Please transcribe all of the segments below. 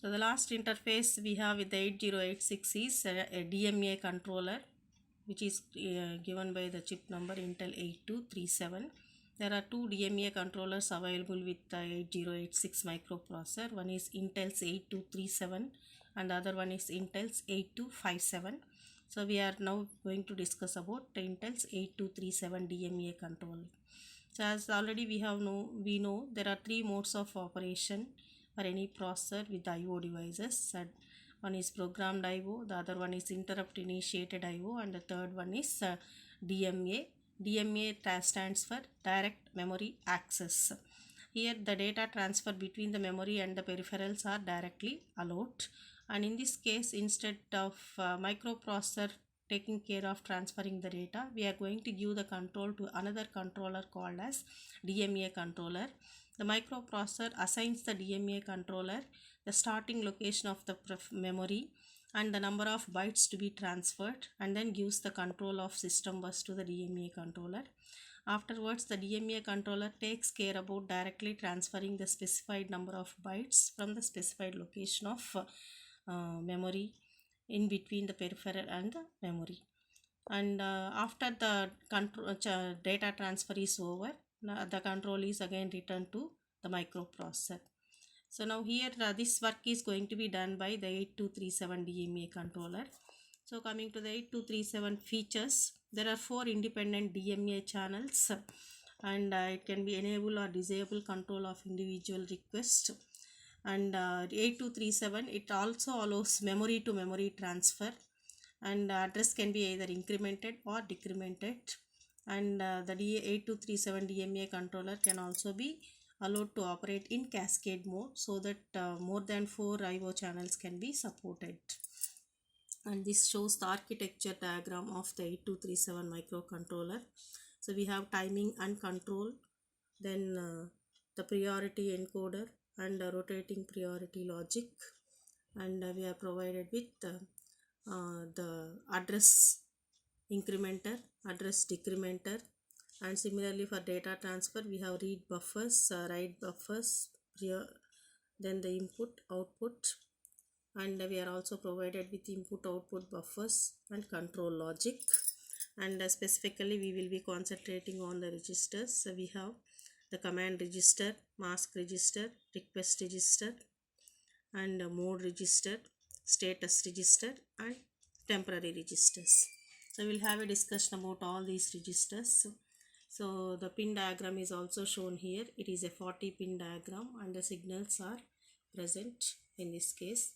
So the last interface we have with the 8086 is a DMA controller, which is given by the chip number Intel 8237. There are two DMA controllers available with the 8086 microprocessor. One is Intel's 8237 and the other one is Intel's 8257. So we are now going to discuss about Intel's 8237 DMA controller. So as already we know there are three modes of operation for any processor with IO devices. One is programmed IO, the other one is interrupt initiated IO, and the third one is DMA. DMA stands for direct memory access. Here the data transfer between the memory and the peripherals are directly allowed, and in this case instead of microprocessor taking care of transferring the data, we are going to give the control to another controller called as DMA controller. The microprocessor assigns the DMA controller the starting location of the memory and the number of bytes to be transferred, and then gives the control of system bus to the DMA controller. Afterwards, the DMA controller takes care about directly transferring the specified number of bytes from the specified location of memory in between the peripheral and the memory. And after the data transfer is over, the control is again returned to the microprocessor. So now here this work is going to be done by the 8237 DMA controller. So coming to the 8237 features, there are 4 independent DMA channels, and it can be enable or disable control of individual request. And 8237 it also allows memory to memory transfer, and address can be either incremented or decremented. And the 8237 DMA controller can also be allowed to operate in cascade mode, so that more than 4 IO channels can be supported. And this shows the architecture diagram of the 8237 microcontroller. So we have timing and control, then the priority encoder and rotating priority logic, and we are provided with the address incrementer, address decrementer, and similarly for data transfer we have read buffers, write buffers, then the input output, and we are also provided with input output buffers and control logic. And specifically we will be concentrating on the registers. So we have the command register, mask register, request register, and mode register, status register, and temporary registers. So we'll have a discussion about all these registers. So the pin diagram is also shown here. It is a 40 pin diagram and the signals are present in this case.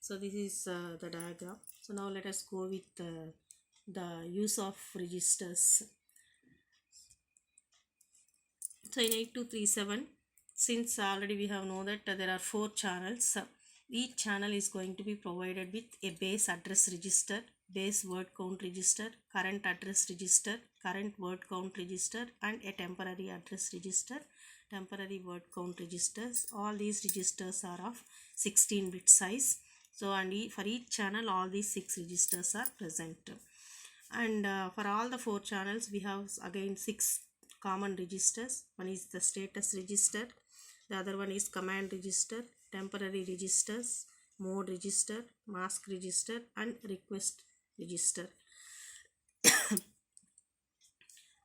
So this is the diagram. So now let us go with the use of registers. So in 8237, since already we have know that there are 4 channels, each channel is going to be provided with a base address register, base word count register, current address register, current word count register, and a temporary address register, temporary word count registers. All these registers are of 16-bit size. So and for each channel all these 6 registers are present. And for all the 4 channels we have again 6 common registers. One is the status register, the other one is command register, temporary registers, mode register, mask register, and request register.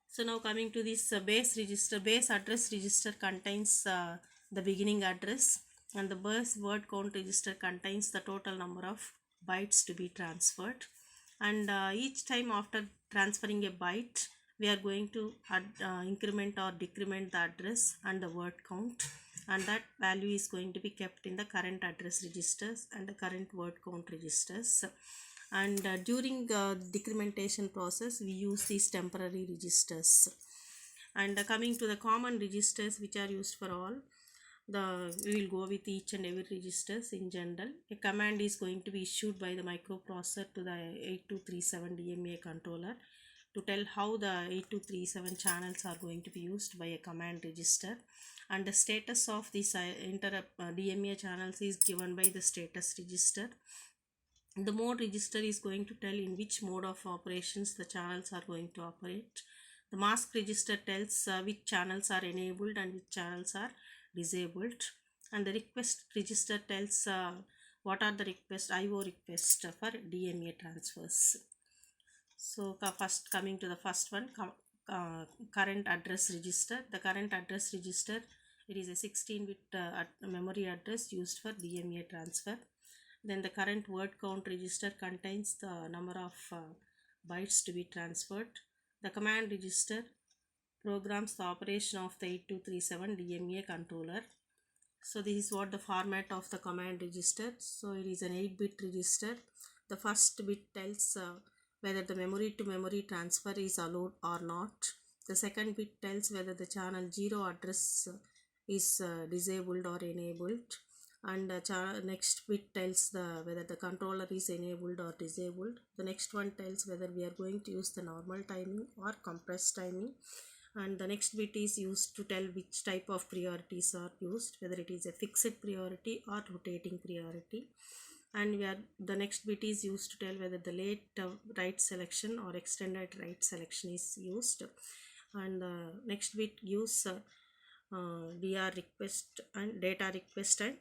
So now coming to this base register, base address register contains the beginning address, and the base word count register contains the total number of bytes to be transferred. And each time after transferring a byte, we are going to increment or decrement the address and the word count, and that value is going to be kept in the current address registers and the current word count registers. And during decrementation process we use these temporary registers. And coming to the common registers which are used for all, we will go with each and every registers in general. A command is going to be issued by the microprocessor to the 8237 DMA controller to tell how the 8237 channels are going to be used by a command register, and the status of this DMA channels is given by the status register. The mode register is going to tell in which mode of operations the channels are going to operate. The mask register tells which channels are enabled and which channels are disabled. And the request register tells what are the request IO request for DMA transfers. So first, coming to the first one, current address register. The current address register, it is a 16-bit memory address used for DMA transfer. Then the current word count register contains the number of bytes to be transferred. The command register programs the operation of the 8237 DMA controller. So this is what the format of the command register. So it is an 8-bit register. The first bit tells whether the memory to memory transfer is allowed or not. The second bit tells whether the channel 0 address is disabled or enabled. And the next bit tells whether the controller is enabled or disabled. The next one tells whether we are going to use the normal timing or compressed timing. And the next bit is used to tell which type of priorities are used, whether it is a fixed priority or rotating priority. And the next bit is used to tell whether the late write selection or extended write selection is used. And the next bit gives DR request and data request and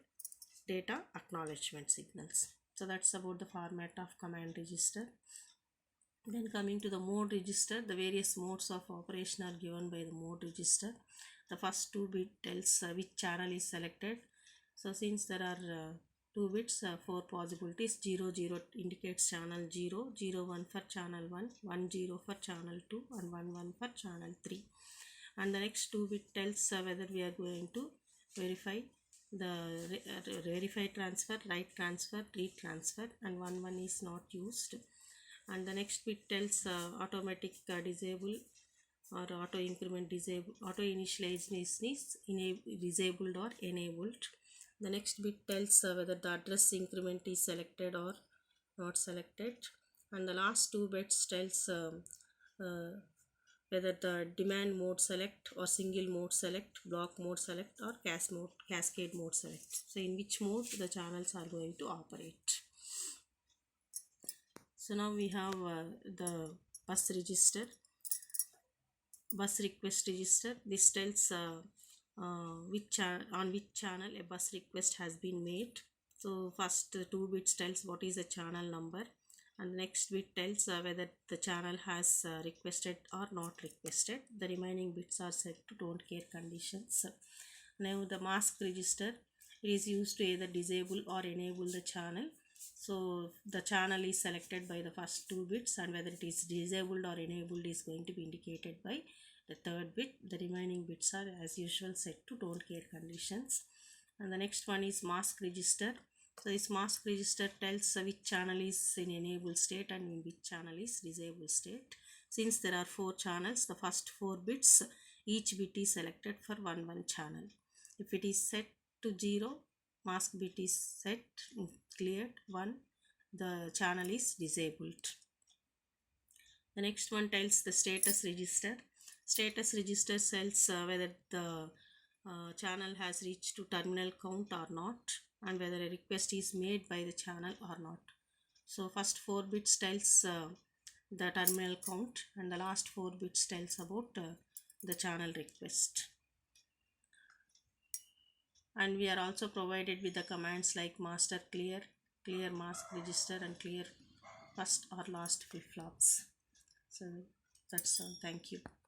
data acknowledgement signals. So that's about the format of command register. Then coming to the mode register, the various modes of operation are given by the mode register. The first 2 bit tells which channel is selected. So since there are 2 bits, 4 possibilities. 0 0 indicates channel 0, 0 1 for channel 1, 1 0 for channel 2, and 1 1 for channel 3. And the next 2 bit tells whether we are going to verify the verify transfer, write transfer, read transfer, and 1 1 is not used. And the next bit tells automatic disable or auto increment disable, auto initialization is disabled or enabled. The next bit tells whether the address increment is selected or not selected. And the last 2 bits tells whether the demand mode select or single mode select, block mode select, or cascade mode select. So in which mode the channels are going to operate. So now we have the bus register, bus request register. This tells on which channel a bus request has been made. So first 2 bits tells what is the channel number, and the next bit tells whether the channel has requested or not requested. The remaining bits are set to don't care conditions. Now the mask register is used to either disable or enable the channel. So the channel is selected by the first 2 bits, and whether it is disabled or enabled is going to be indicated by the third bit. The remaining bits are as usual set to don't care conditions. And the next one is mask register. So this mask register tells which channel is in enable state and which channel is disabled state. Since there are 4 channels, the first 4 bits, each bit is selected for one channel. If it is set to 0, mask bit is set, cleared. 1, the channel is disabled. The next one tells the status register. Status register tells whether the channel has reached to terminal count or not, and whether a request is made by the channel or not. So first 4 bits tells the terminal count, and the last 4 bits tells about the channel request. And we are also provided with the commands like master clear, clear mask register, and clear first or last flip-flops. So that's all. Thank you.